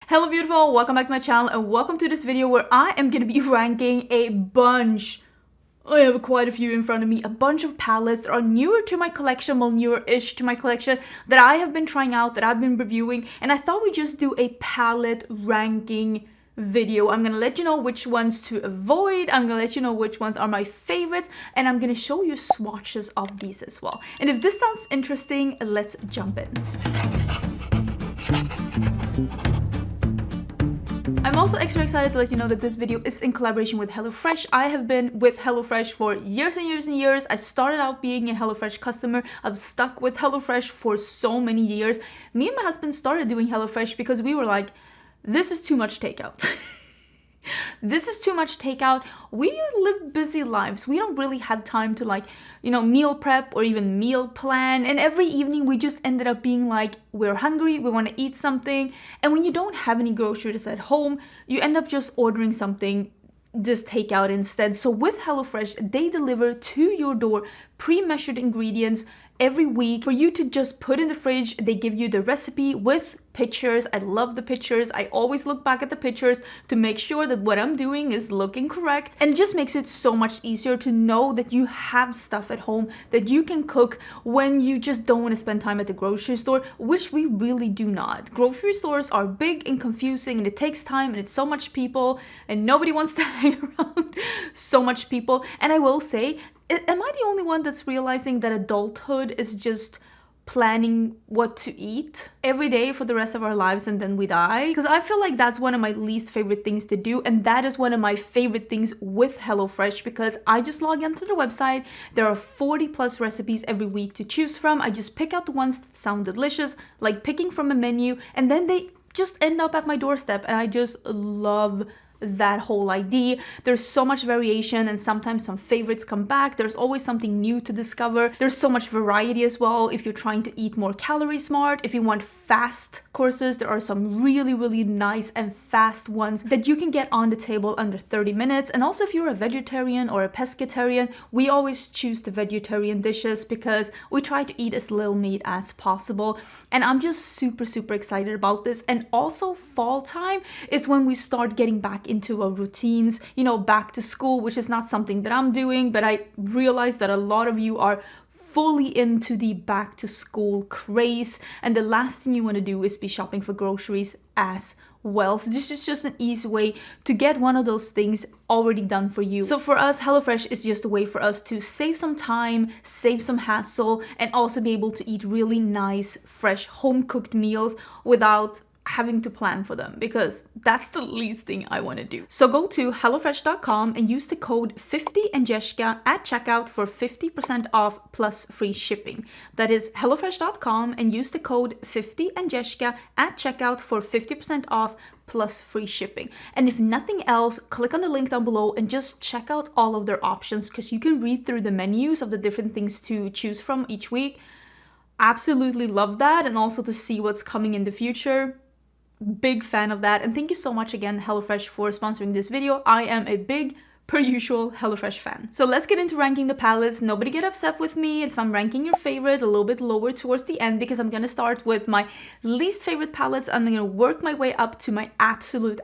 Hello beautiful, welcome back to my channel and welcome to this video where I am going to be ranking a bunch. I have quite a few in front of me, a bunch of palettes that are newer to my collection, well newer-ish to my collection, that I have been trying out, that I've been reviewing, and I thought we'd just do a palette ranking video. I'm gonna let you know which ones to avoid, I'm gonna let you know which ones are my favorites, and I'm gonna show you swatches of these as well. And if this sounds interesting, let's jump in. I'm also extra excited to let you know that this video is in collaboration with HelloFresh. I have been with HelloFresh for years and years and years. I started out being a HelloFresh customer. I've stuck with HelloFresh for so many years. Me and my husband started doing HelloFresh because we were like, this is too much takeout. This is too much takeout. We live busy lives. We don't really have time to meal prep or even meal plan. And every evening we just ended up being like, we're hungry, we want to eat something. And when you don't have any groceries at home, you end up just ordering something, just takeout instead. So with HelloFresh, they deliver to your door pre-measured ingredients every week for you to just put in the fridge. They give you the recipe with pictures. I love the pictures. I always look back at the pictures to make sure that what I'm doing is looking correct, and it just makes it so much easier to know that you have stuff at home that you can cook when you just don't want to spend time at the grocery store, which we really do not. Grocery stores are big and confusing, and it takes time, and it's so much people, and nobody wants to hang around so much people. And I will say, am I the only one that's realizing that adulthood is just planning what to eat every day for the rest of our lives and then we die? Because I feel like that's one of my least favorite things to do, and that is one of my favorite things with HelloFresh, because I just log into the website. There are 40 plus recipes every week to choose from. I just pick out the ones that sound delicious, like picking from a menu, and then they just end up at my doorstep, and I just love that whole idea. There's so much variation, and sometimes some favorites come back. There's always something new to discover. There's so much variety as well. If you're trying to eat more calorie smart, if you want fast courses, there are some really nice and fast ones that you can get on the table under 30 minutes. And also if you're a vegetarian or a pescatarian, we always choose the vegetarian dishes because we try to eat as little meat as possible. And I'm just super excited about this. And also fall time is when we start getting back into our routines, back to school, which is not something that I'm doing, but I realize that a lot of you are fully into the back to school craze, and the last thing you want to do is be shopping for groceries as well. So this is just an easy way to get one of those things already done for you. So for us, HelloFresh is just a way for us to save some time, save some hassle, and also be able to eat really nice, fresh, home-cooked meals without having to plan for them, because that's the least thing I want to do. So go to hellofresh.com and use the code 50Angelica at checkout for 50% off plus free shipping. That is hellofresh.com and use the code 50Angelica at checkout for 50% off plus free shipping. And if nothing else, click on the link down below and just check out all of their options, because you can read through the menus of the different things to choose from each week. Absolutely love that, and also to see what's coming in the future. Big fan of that. And thank you so much again, HelloFresh, for sponsoring this video. I am a big, per usual, HelloFresh fan. So let's get into ranking the palettes. Nobody get upset with me if I'm ranking your favorite a little bit lower towards the end, because I'm gonna start with my least favorite palettes. I'm gonna work my way up to my absolute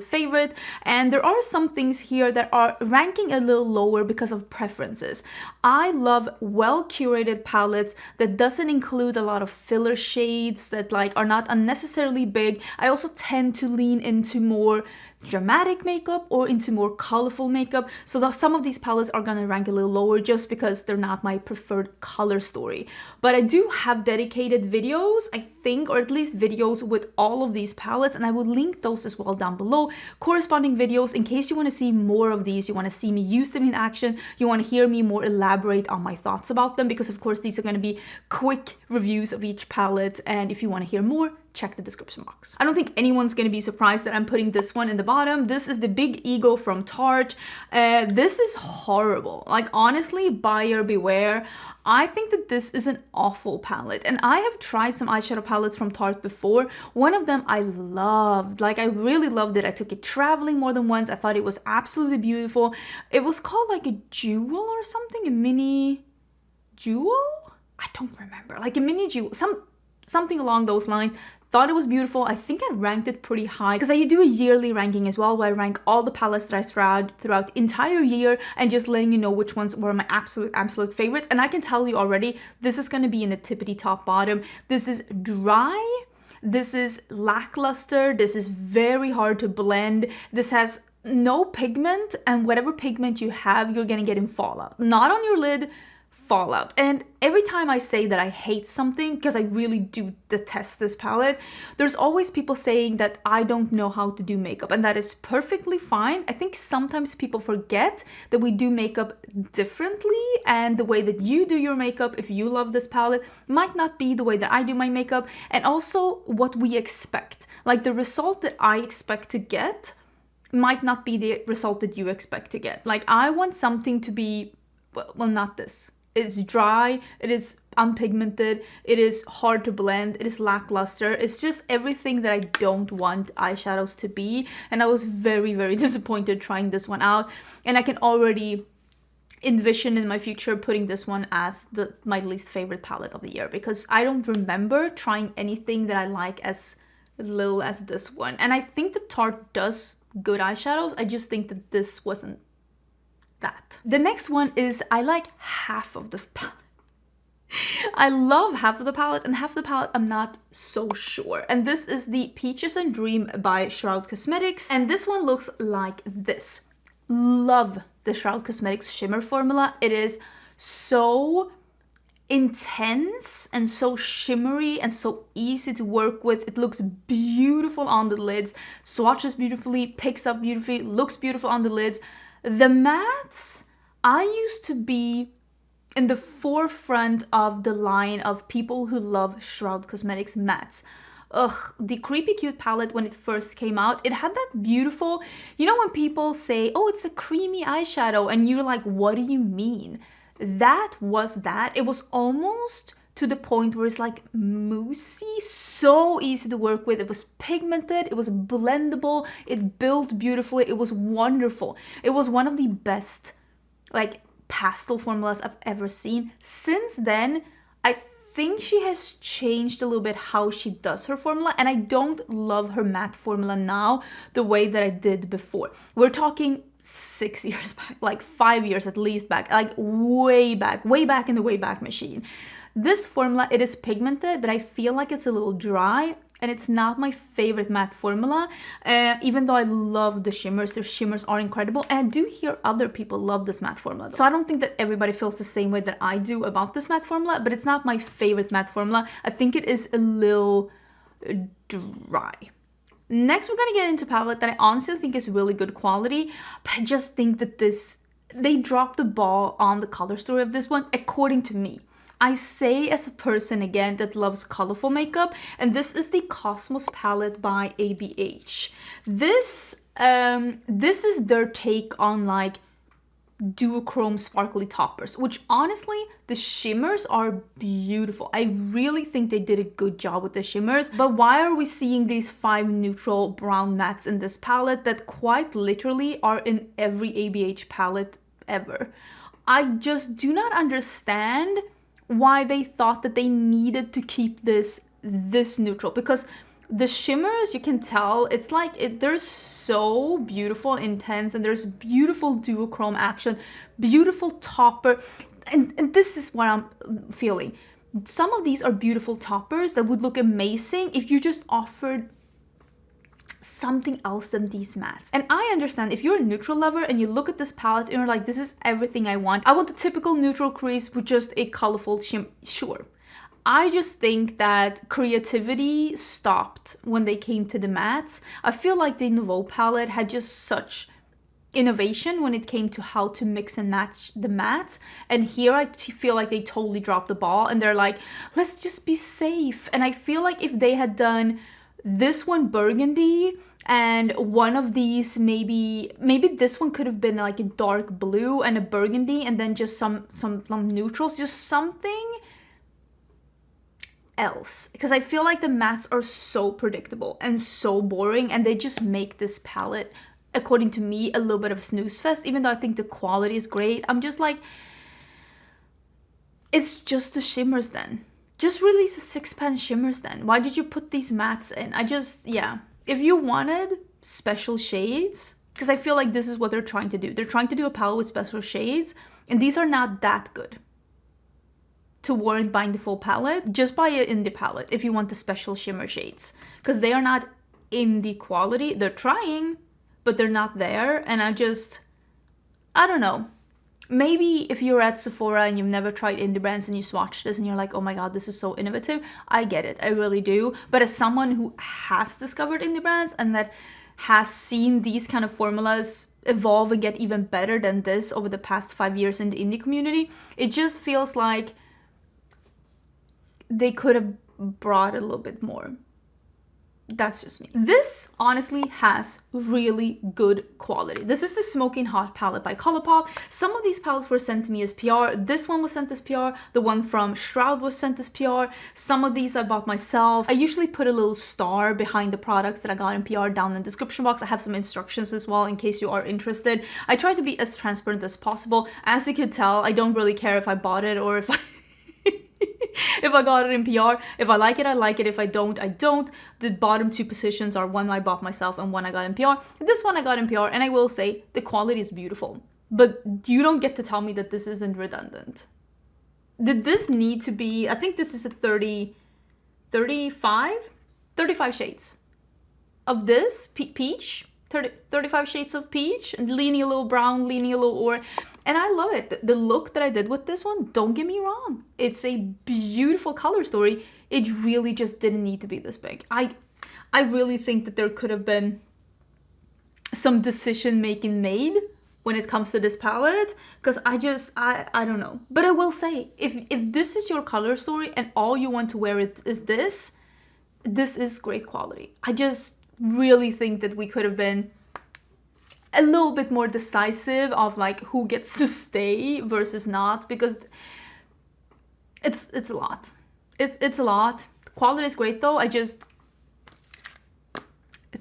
favorite. And there are some things here that are ranking a little lower because of preferences. I love well-curated palettes that doesn't include a lot of filler shades, that are not unnecessarily big. I also tend to lean into more dramatic makeup or into more colorful makeup, so some of these palettes are gonna rank a little lower just because they're not my preferred color story. But I do have dedicated videos, I think, or at least videos with all of these palettes, and I will link those as well down below, corresponding videos in case you want to see more of these, you want to see me use them in action, you want to hear me more elaborate on my thoughts about them, because of course these are going to be quick reviews of each palette, and if you want to hear more, check the description box. I don't think anyone's gonna be surprised that I'm putting this one in the bottom. This is the Big Ego from Tarte. This is horrible. Honestly, buyer beware. I think that this is an awful palette, and I have tried some eyeshadow palettes from Tarte before. One of them I loved, I really loved it. I took it traveling more than once. I thought it was absolutely beautiful. It was called a jewel or something, a mini jewel? I don't remember, a mini jewel, something along those lines. thought it was beautiful. I think I ranked it pretty high because I do a yearly ranking as well, where I rank all the palettes that I throughout the entire year and just letting you know which ones were my absolute favorites. And I can tell you already, this is going to be in the tippity top bottom. This is dry. This is lackluster. This is very hard to blend. This has no pigment, and whatever pigment you have, you're gonna get in fallout. Not on your lid, fallout. And every time I say that I hate something, because I really do detest this palette, there's always people saying that I don't know how to do makeup, and that is perfectly fine. I think sometimes people forget that we do makeup differently, and the way that you do your makeup, if you love this palette, might not be the way that I do my makeup, and also what we expect. Like the result that I expect to get might not be the result that you expect to get. Like I want something to be, well, not this. It's dry, it is unpigmented, it is hard to blend, it is lackluster. It's just everything that I don't want eyeshadows to be. And I was very disappointed trying this one out. And I can already envision in my future putting this one as my least favorite palette of the year, because I don't remember trying anything that I like as little as this one. And I think the Tarte does good eyeshadows. I just think that this wasn't that. The next one is I like half of the palette. I love half of the palette, and half of the palette I'm not so sure. And this is the Peaches and Dream by Shroud Cosmetics. And this one looks like this. Love the Shroud Cosmetics shimmer formula. It is so intense and so shimmery and so easy to work with. It looks beautiful on the lids, swatches beautifully, picks up beautifully, looks beautiful on the lids. The mattes, I used to be in the forefront of the line of people who love Shroud Cosmetics mattes. Ugh, the Creepy Cute palette, when it first came out, it had that beautiful, you know when people say, oh, it's a creamy eyeshadow, and you're like, what do you mean? That was that. It was almost to the point where it's like moussey, so easy to work with. It was pigmented, it was blendable, it built beautifully, it was wonderful. It was one of the best like pastel formulas I've ever seen. Since then, I think she has changed a little bit how she does her formula, and I don't love her matte formula now the way that I did before. We're talking 6 years back, like 5 years at least back, like way back in the Wayback Machine. This formula, it is pigmented, but I feel like it's a little dry, and it's not my favorite matte formula, even though I love the shimmers are incredible, and I do hear other people love this matte formula. So I don't think that everybody feels the same way that I do about this matte formula, but it's not my favorite matte formula. I think it is a little dry. Next, we're gonna get into a palette that I honestly think is really good quality, but I just think that they dropped the ball on the color story of this one, according to me. I say as a person, again, that loves colorful makeup, and this is the Cosmos palette by ABH. This is their take on like duochrome sparkly toppers, which honestly, the shimmers are beautiful. I really think they did a good job with the shimmers. But why are we seeing these 5 neutral brown mattes in this palette that quite literally are in every ABH palette ever? I just do not understand why they thought that they needed to keep this neutral, because the shimmers, you can tell, it's like they're so beautiful, intense, and there's beautiful duochrome action, beautiful topper, and this is what I'm feeling. Some of these are beautiful toppers that would look amazing if you just offered something else than these mattes. And I understand if you're a neutral lover and you look at this palette and you're like, this is everything I want. I want the typical neutral crease with just a colorful shimmer. Sure. I just think that creativity stopped when they came to the mattes. I feel like the Nouveau palette had just such innovation when it came to how to mix and match the mattes, and here I feel like they totally dropped the ball, and they're like, let's just be safe. And I feel like if they had done this one burgundy and one of these, maybe this one could have been like a dark blue and a burgundy, and then just some neutrals, just something else, because I feel like the mattes are so predictable and so boring, and they just make this palette, according to me, a little bit of a snooze fest. Even though I think the quality is great, I'm just like, it's just the shimmers then. Just release the 6 pan shimmers then. Why did you put these mattes in? Yeah. If you wanted special shades, because I feel like this is what they're trying to do. They're trying to do a palette with special shades, and these are not that good to warrant buying the full palette. Just buy an indie palette if you want the special shimmer shades, because they are not indie quality. They're trying, but they're not there. And I don't know. Maybe if you're at Sephora and you've never tried indie brands and you swatch this and you're like, oh my god, this is so innovative, I get it, I really do. But as someone who has discovered indie brands and that has seen these kind of formulas evolve and get even better than this over the past 5 years in the indie community, it just feels like they could have brought a little bit more. That's just me. This honestly has really good quality. This is the Smoking Hot palette by Colourpop. Some of these palettes were sent to me as PR. This one was sent as PR. The one from Shroud was sent as PR. Some of these I bought myself. I usually put a little star behind the products that I got in PR down in the description box. I have some instructions as well in case you are interested. I try to be as transparent as possible. As you could tell, I don't really care if I bought it or if I if I got it in PR. If I like it, I like it. If I don't, I don't. The bottom 2 positions are one I bought myself and one I got in PR. This one I got in PR, and I will say the quality is beautiful. But you don't get to tell me that this isn't redundant. Did this need to be, I think this is a 35 shades of this peach, 35 shades of peach, and leaning a little brown, leaning a little orange. And I love it. The look that I did with this one, don't get me wrong, it's a beautiful color story. It really just didn't need to be this big. I really think that there could have been some decision making made when it comes to this palette, because I don't know. But I will say, if this is your color story and all you want to wear is this is great quality. I just really think that we could have been a little bit more decisive of like who gets to stay versus not, because it's a lot. It's a lot. Quality is great though. It's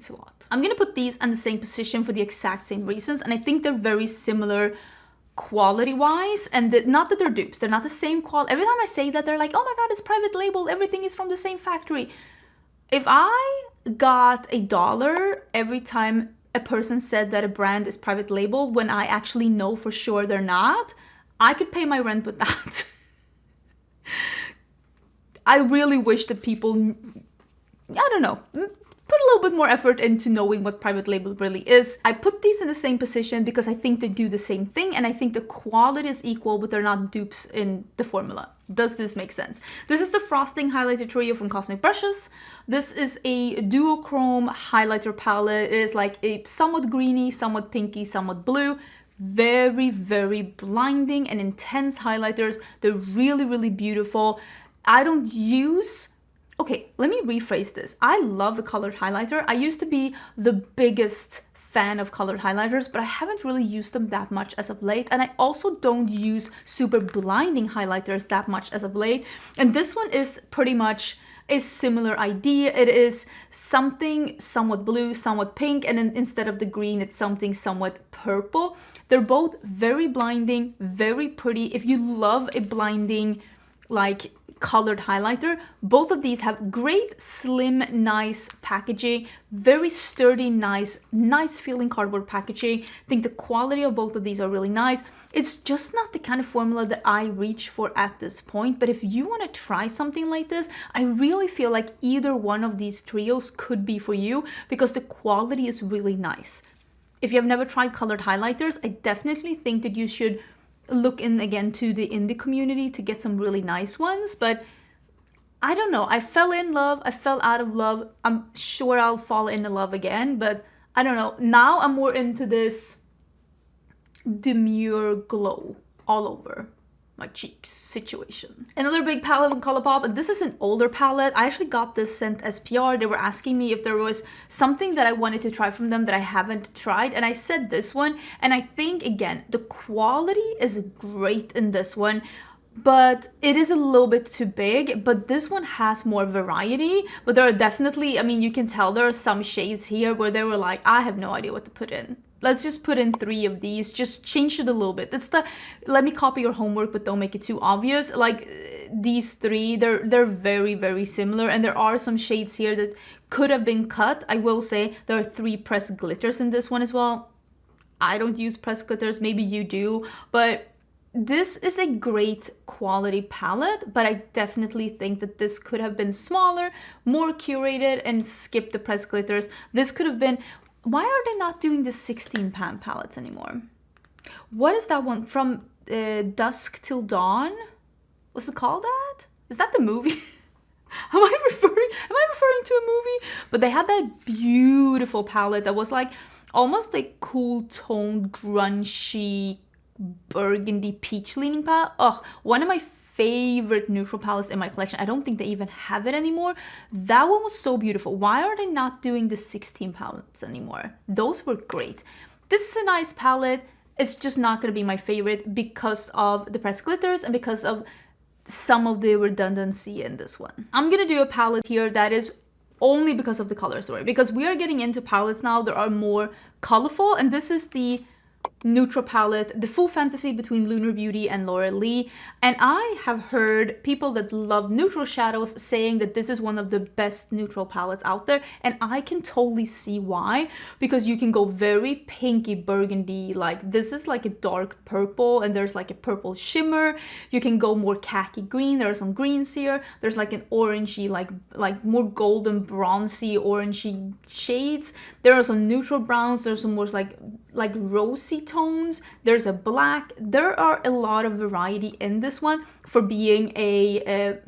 a lot. I'm gonna put these in the same position for the exact same reasons, and I think they're very similar quality wise, and not that they're dupes. They're not the same quality. Every time I say that, they're like, oh my god, it's private label, everything is from the same factory. If I got $1 every time a person said that a brand is private label when I actually know for sure they're not, I could pay my rent with that. I really wish that people, I don't know, put a little bit more effort into knowing what private label really is. I put these in the same position because I think they do the same thing, and I think the quality is equal, but they're not dupes in the formula. Does this make sense? This is the Frosting Highlighter Trio from Cosmic Brushes. This is a duochrome highlighter palette. It is like a somewhat greeny, somewhat pinky, somewhat blue. Very, very blinding and intense highlighters. They're really, really beautiful. I don't use... Okay, let me rephrase this. I love a colored highlighter. I used to be the biggest fan of colored highlighters, but I haven't really used them that much as of late. And I also don't use super blinding highlighters that much as of late. And this one is pretty much a similar idea. It is something somewhat blue, somewhat pink, and then instead of the green, it's something somewhat purple. They're both very blinding, very pretty. If you love a blinding, like, colored highlighter, both of these have great, slim, nice packaging, very sturdy, nice feeling cardboard packaging. I think the quality of both of these are really nice. It's just not the kind of formula that I reach for at this point, but if you want to try something like this, I really feel like either one of these trios could be for you because the quality is really nice. If you have never tried colored highlighters, I definitely think that you should look in again to the indie community to get some really nice ones. But I don't know, I fell in love, I fell out of love. I'm sure I'll fall into love again, but I don't know. Now I'm more into this demure glow all over my cheeks situation. Another big palette from Colourpop, and this is an older palette. I actually got this sent as PR. They were asking me if there was something that I wanted to try from them that I haven't tried, and I said this one. And I think, again, the quality is great in this one, but it is a little bit too big. But this one has more variety, but there are definitely, I mean, you can tell there are some shades here where they were like, I have no idea what to put in. let's just put in 3 of these, just change it a little bit. It's the, let me copy your homework, but don't make it too obvious. Like these 3, they're very, very similar, and there are some shades here that could have been cut. I will say there are 3 pressed glitters in this one as well. I don't use pressed glitters, maybe you do, but this is a great quality palette, but I definitely think that this could have been smaller, more curated, and skip the pressed glitters. This could have been, why are they not doing the 16 pan palettes anymore? What is that one from Dusk Till Dawn? What's it called that? Is that the movie? Am I referring to a movie? But they had that beautiful palette that was like almost like cool toned, grungy, burgundy peach leaning palette. Oh, one of my favorite neutral palettes in my collection. I don't think they even have it anymore. That one was so beautiful. Why are they not doing the 16 palettes anymore? Those were great. This is a nice palette. It's just not going to be my favorite because of the pressed glitters and because of some of the redundancy in this one. I'm going to do a palette here that is only because of the color story, because we are getting into palettes now that are more colorful, and this is the neutral palette, the full fantasy between Lunar Beauty and Laura Lee. And I have heard people that love neutral shadows saying that this is one of the best neutral palettes out there, and I can totally see why, because you can go very pinky burgundy, like this is like a dark purple and there's like a purple shimmer. You can go more khaki green, there are some greens here, there's like an orangey, like more golden bronzy orangey shades. There are some neutral browns, there's some more like rosy tones, there's a black. There are a lot of variety in this one for being a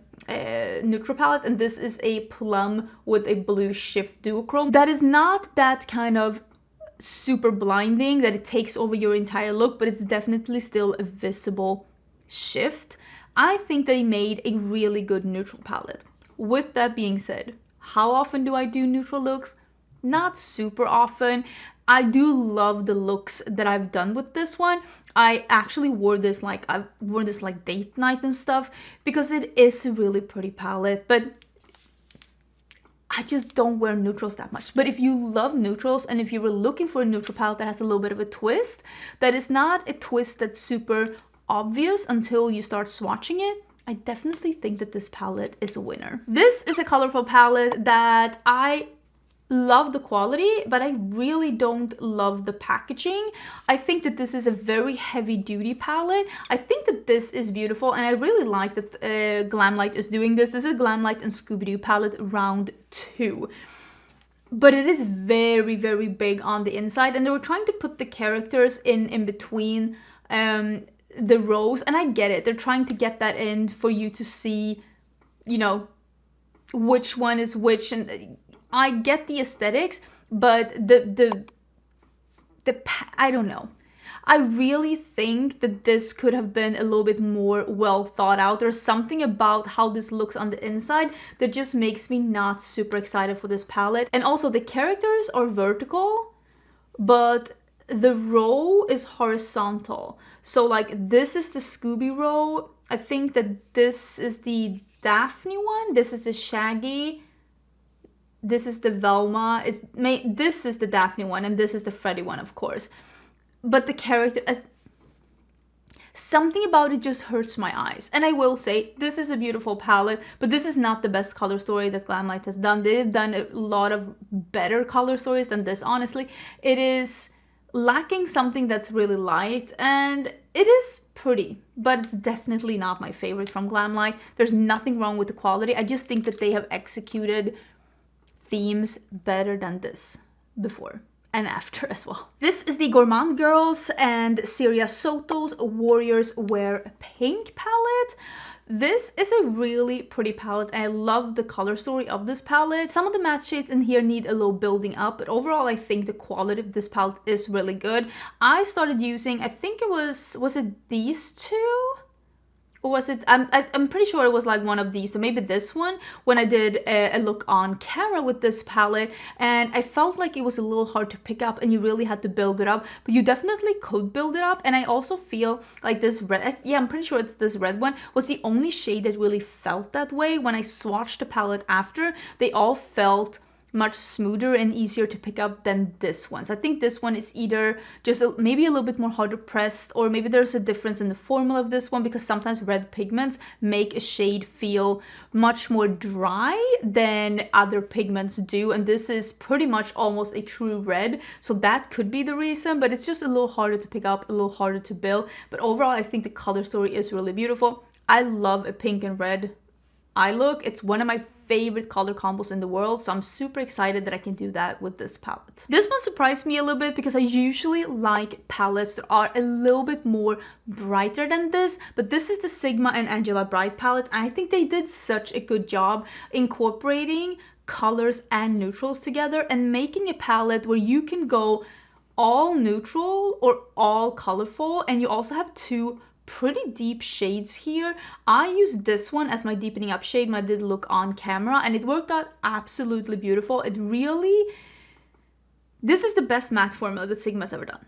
neutral palette, and this is a plum with a blue shift duochrome. That is not that kind of super blinding that it takes over your entire look, but it's definitely still a visible shift. I think they made a really good neutral palette. With that being said, how often do I do neutral looks? Not super often. I do love the looks that I've done with this one. I actually wore this like date night and stuff because it is a really pretty palette, but I just don't wear neutrals that much. But if you love neutrals and if you were looking for a neutral palette that has a little bit of a twist, that is not a twist that's super obvious until you start swatching it, I definitely think that this palette is a winner. This is a colorful palette that I love the quality, but I really don't love the packaging. I think that this is a very heavy duty palette. I think that this is beautiful, and I really like that Glamlight is doing this. This is Glamlight and Scooby-Doo palette round 2. But it is very, very big on the inside, and they were trying to put the characters in between the rows, and I get it. They're trying to get that in for you to see, you know, which one is which, and I get the aesthetics, but I don't know. I really think that this could have been a little bit more well thought out. There's something about how this looks on the inside that just makes me not super excited for this palette. And also the characters are vertical, but the row is horizontal. So like this is the Scooby row. I think that this is the Daphne one. This is the Shaggy. This is the Velma. This is the Daphne one, and this is the Freddy one, of course. But the character, something about it just hurts my eyes. And I will say, this is a beautiful palette, but this is not the best color story that Glamlight has done. They've done a lot of better color stories than this, honestly. It is lacking something that's really light, and it is pretty, but it's definitely not my favorite from Glamlight. There's nothing wrong with the quality. I just think that they have executed themes better than this before and after as well. This is the Gourmande Girls and Syria Soto's Warriors Wear Pink palette. This is a really pretty palette, and I love the color story of this palette. Some of the matte shades in here need a little building up, but overall I think the quality of this palette is really good. I started using, I think it was it these two? Or was it, I'm pretty sure it was like one of these, so maybe this one, when I did a look on camera with this palette, and I felt like it was a little hard to pick up and you really had to build it up, but you definitely could build it up. And I also feel like this red, yeah, I'm pretty sure it's this red one, was the only shade that really felt that way. When I swatched the palette after, they all felt much smoother and easier to pick up than this one. So I think this one is either just maybe a little bit more harder pressed, or maybe there's a difference in the formula of this one, because sometimes red pigments make a shade feel much more dry than other pigments do, and this is pretty much almost a true red, so that could be the reason. But it's just a little harder to pick up, a little harder to build. But overall, I think the color story is really beautiful. I love a pink and red eye look. It's one of my favorite color combos in the world, so I'm super excited that I can do that with this palette. This one surprised me a little bit because I usually like palettes that are a little bit more brighter than this, but this is the Sigma and Angela Bright palette, and I think they did such a good job incorporating colors and neutrals together and making a palette where you can go all neutral or all colorful, and you also have two pretty deep shades here. I used this one as my deepening up shade, my did look on camera, and it worked out absolutely beautiful. It really, this is the best matte formula that Sigma's ever done.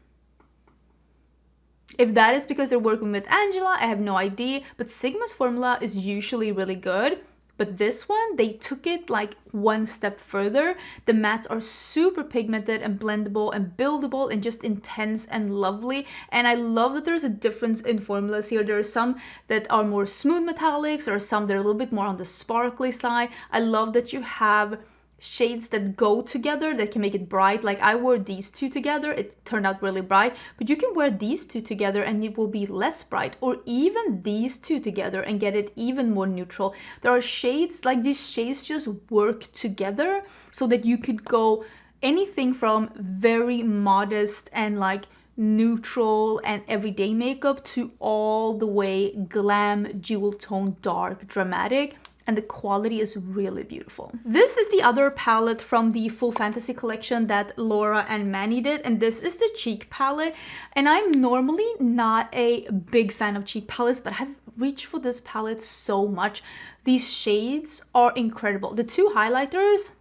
If that is because they're working with Angela, I have no idea, but Sigma's formula is usually really good. But this one, they took it like one step further. The mattes are super pigmented and blendable and buildable and just intense and lovely. And I love that there's a difference in formulas here. There are some that are more smooth metallics, or some that are a little bit more on the sparkly side. I love that you have shades that go together that can make it bright. Like I wore these two together, it turned out really bright, but you can wear these two together and it will be less bright, or even these two together and get it even more neutral. There are shades, like these shades just work together so that you could go anything from very modest and like neutral and everyday makeup to all the way glam, jewel tone, dark, dramatic. And the quality is really beautiful. This is the other palette from the Full Fantasy collection that Laura and Manny did, and this is the cheek palette. And I'm normally not a big fan of cheek palettes, but I've reached for this palette so much. These shades are incredible. The two highlighters,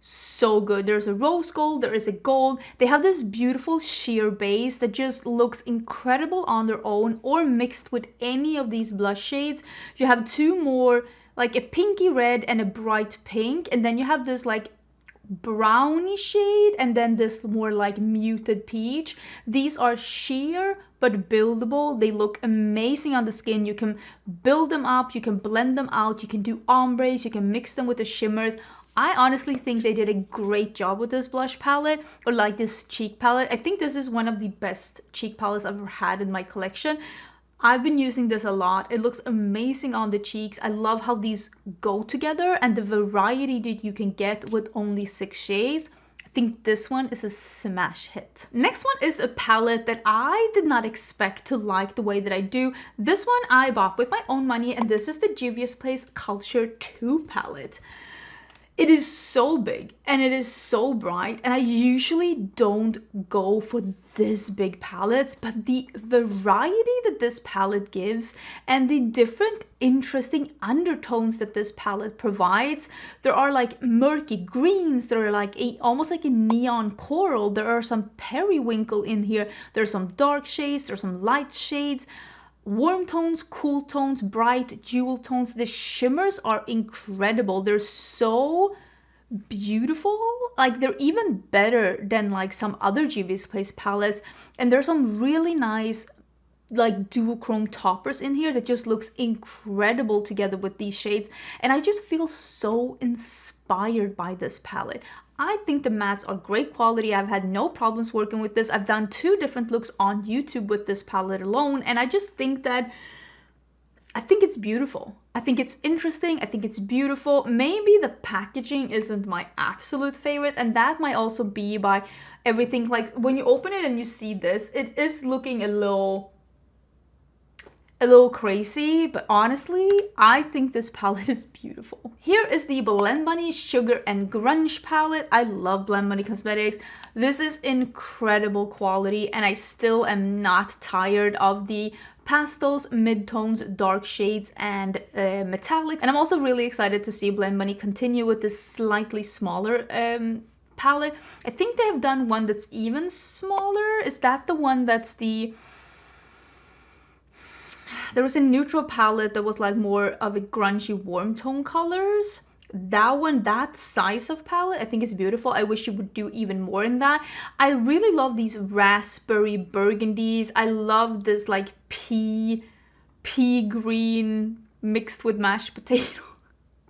so good. There's a rose gold, there is a gold. They have this beautiful sheer base that just looks incredible on their own or mixed with any of these blush shades. You have two more, like a pinky red and a bright pink, and then you have this like browny shade and then this more like muted peach. These are sheer but buildable. They look amazing on the skin. You can build them up, you can blend them out, you can do ombres, you can mix them with the shimmers. I honestly think they did a great job with this blush palette, or like this cheek palette. I think this is one of the best cheek palettes I've ever had in my collection. I've been using this a lot. It looks amazing on the cheeks. I love how these go together and the variety that you can get with only 6 shades. I think this one is a smash hit. Next one is a palette that I did not expect to like the way that I do. This one I bought with my own money, and this is the Juvia's Place Culture 2 palette. It is so big and it is so bright, and I usually don't go for this big palettes, but the variety that this palette gives and the different interesting undertones that this palette provides. There are like murky greens, there are like almost like a neon coral, there are some periwinkle in here, there's some dark shades, there's some light shades, warm tones, cool tones, bright jewel tones. The shimmers are incredible. They're so beautiful. Like they're even better than like some other Juvia's Place palettes. And there's some really nice like duochrome toppers in here that just looks incredible together with these shades. And I just feel so inspired by this palette. I think the mattes are great quality. I've had no problems working with this. I've done 2 different looks on YouTube with this palette alone, and I just think that I think it's beautiful. I think it's interesting. I think it's beautiful. Maybe the packaging isn't my absolute favorite, and that might also be by everything. Like when you open it and you see this, it is looking a little crazy, but honestly, I think this palette is beautiful. Here is the Blend Bunny Sugar and Grunge palette. I love Blend Bunny Cosmetics. This is incredible quality, and I still am not tired of the pastels, midtones, dark shades, and metallics. And I'm also really excited to see Blend Bunny continue with this slightly smaller palette. I think they have done one that's even smaller. Is that the one that's the... There was a neutral palette that was like more of a grungy warm tone colors. that one, that size of palette, I think is beautiful. I wish you would do even more in that. I really love these raspberry burgundies. I love this like pea green mixed with mashed potato.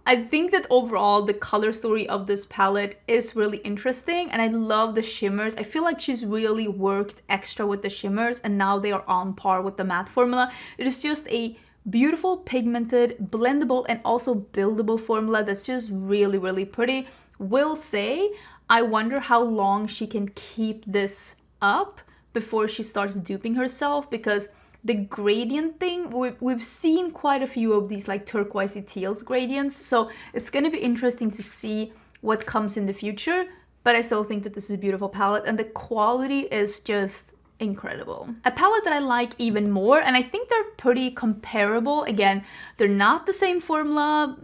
I think that overall the color story of this palette is really interesting, and I love the shimmers. I feel like she's really worked extra with the shimmers, and now they are on par with the matte formula. It is just a beautiful, pigmented, blendable, and also buildable formula that's just really, really pretty. Will say, I wonder how long she can keep this up before she starts duping herself, because the gradient thing, we've seen quite a few of these like turquoisey teals gradients, so it's going to be interesting to see what comes in the future, but I still think that this is a beautiful palette, and the quality is just incredible. A palette that I like even more, and I think they're pretty comparable. Again, they're not the same formula.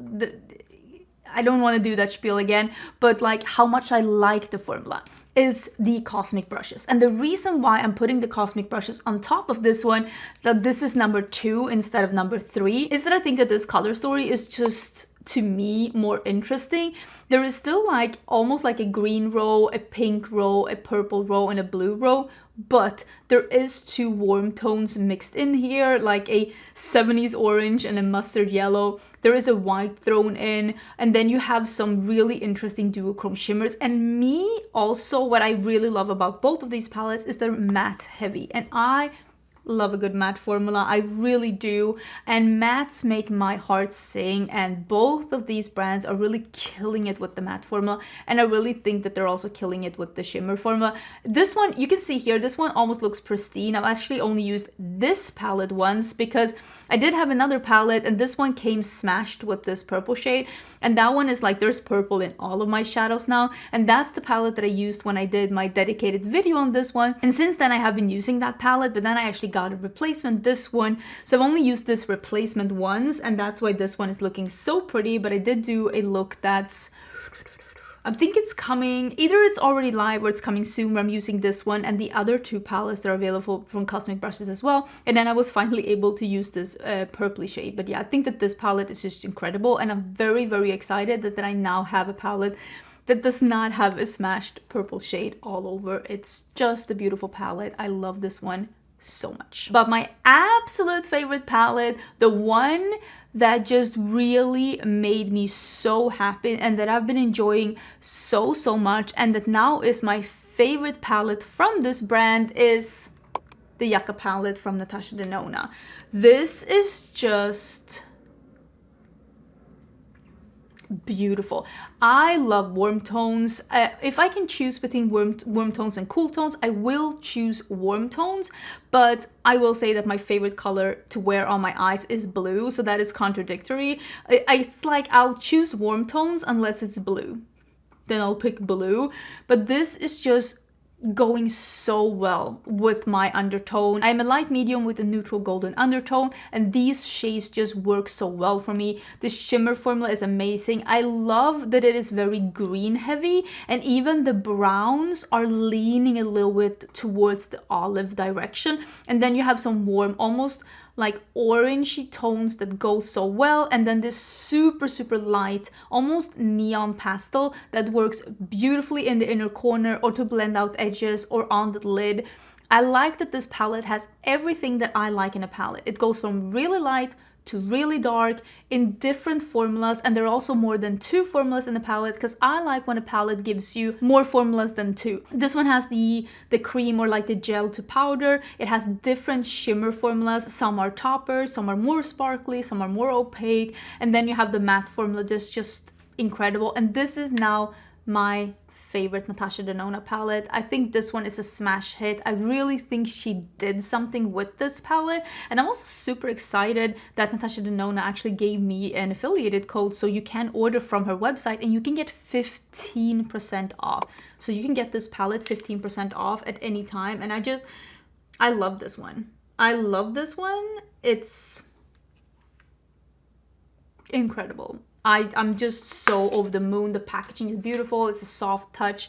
I don't want to do that spiel again, but like how much I like the formula is the Cosmic brushes. And the reason why I'm putting the Cosmic brushes on top of this one, that this is number 2 instead of number 3, is that I think that this color story is just, to me, more interesting. There is still like almost like a green row, a pink row, a purple row, and a blue row, but there is 2 warm tones mixed in here, like a 70s orange and a mustard yellow. There is a white thrown in, and then you have some really interesting duochrome shimmers. And me also, what I really love about both of these palettes is they're matte heavy, and I love a good matte formula. I really do, and mattes make my heart sing, and both of these brands are really killing it with the matte formula, and I really think that they're also killing it with the shimmer formula. This one, you can see here, this one almost looks pristine. I've actually only used this palette once because I did have another palette, and this one came smashed with this purple shade, and that one is like, there's purple in all of my shadows now, and that's the palette that I used when I did my dedicated video on this one. And since then I have been using that palette, but then I actually got a replacement, this one, so I've only used this replacement once, and that's why this one is looking so pretty. But I did do a look that's, I think it's coming, either it's already live or it's coming soon, where I'm using this one and the other 2 palettes that are available from Cosmic brushes as well. And then I was finally able to use this purpley shade. But yeah, I think that this palette is just incredible, and I'm very, very excited that I now have a palette that does not have a smashed purple shade all over. It's just a beautiful palette. I love this one so much. But my absolute favorite palette, the one that just really made me so happy and that I've been enjoying so much, and that now is my favorite palette from this brand, is the Yucca palette from Natasha Denona. This is just beautiful. I love warm tones. If I can choose between warm tones and cool tones, I will choose warm tones, but I will say that my favorite color to wear on my eyes is blue, so that is contradictory. It's like I'll choose warm tones unless it's blue, then I'll pick blue, but this is just going so well with my undertone. I'm a light medium with a neutral golden undertone, and these shades just work so well for me. The shimmer formula is amazing. I love that it is very green heavy, and even the browns are leaning a little bit towards the olive direction, and then you have some warm, almost like orangey tones that go so well, and then this super light, almost neon pastel that works beautifully in the inner corner or to blend out edges or on the lid. I like that this palette has everything that I like in a palette. It goes from really light to really dark in different formulas, and there are also more than 2 formulas in the palette, because I like when a palette gives you more formulas than 2. This one has the cream or like the gel to powder. It has different shimmer formulas. Some are toppers, some are more sparkly, some are more opaque, and then you have the matte formula that's just incredible. And this is now my favorite Natasha Denona palette. I think this one is a smash hit. I really think she did something with this palette, and I'm also super excited that Natasha Denona actually gave me an affiliated code, so you can order from her website and you can get 15% off. So you can get this palette 15% off at any time, and I love this one. I love this one. It's incredible. I'm just so over the moon. The packaging is beautiful. It's a soft touch.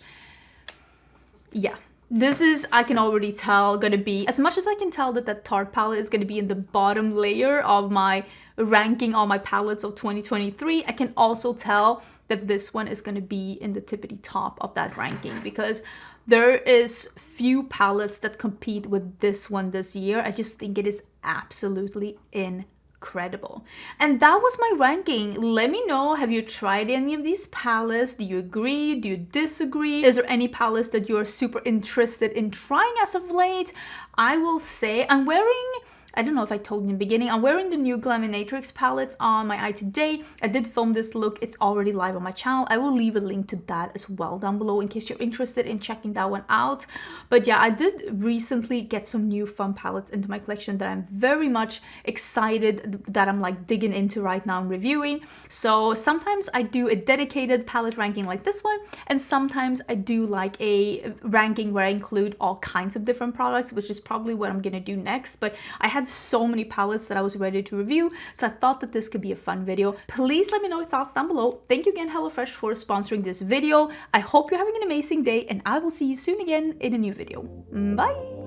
Yeah, this is, I can already tell, gonna be, as much as I can tell that Tarte palette is gonna be in the bottom layer of my ranking all my palettes of 2023, I can also tell that this one is going to be in the tippity top of that ranking, because there is few palettes that compete with this one this year. I just think it is absolutely incredible. And that was my ranking. Let me know, have you tried any of these palettes? Do you agree? Do you disagree? Is there any palettes that you're super interested in trying as of late? I will say I'm wearing, I don't know if I told you in the beginning, I'm wearing the new Glaminatrix palettes on my eye today. I did film this look. It's already live on my channel. I will leave a link to that as well down below in case you're interested in checking that one out. But yeah, I did recently get some new fun palettes into my collection that I'm very much excited that I'm like digging into right now and reviewing. So sometimes I do a dedicated palette ranking like this one, and sometimes I do like a ranking where I include all kinds of different products, which is probably what I'm gonna do next. But I had so many palettes that I was ready to review, so I thought that this could be a fun video. Please let me know your thoughts down below. Thank you again, HelloFresh, for sponsoring this video. I hope you're having an amazing day, and I will see you soon again in a new video. Bye!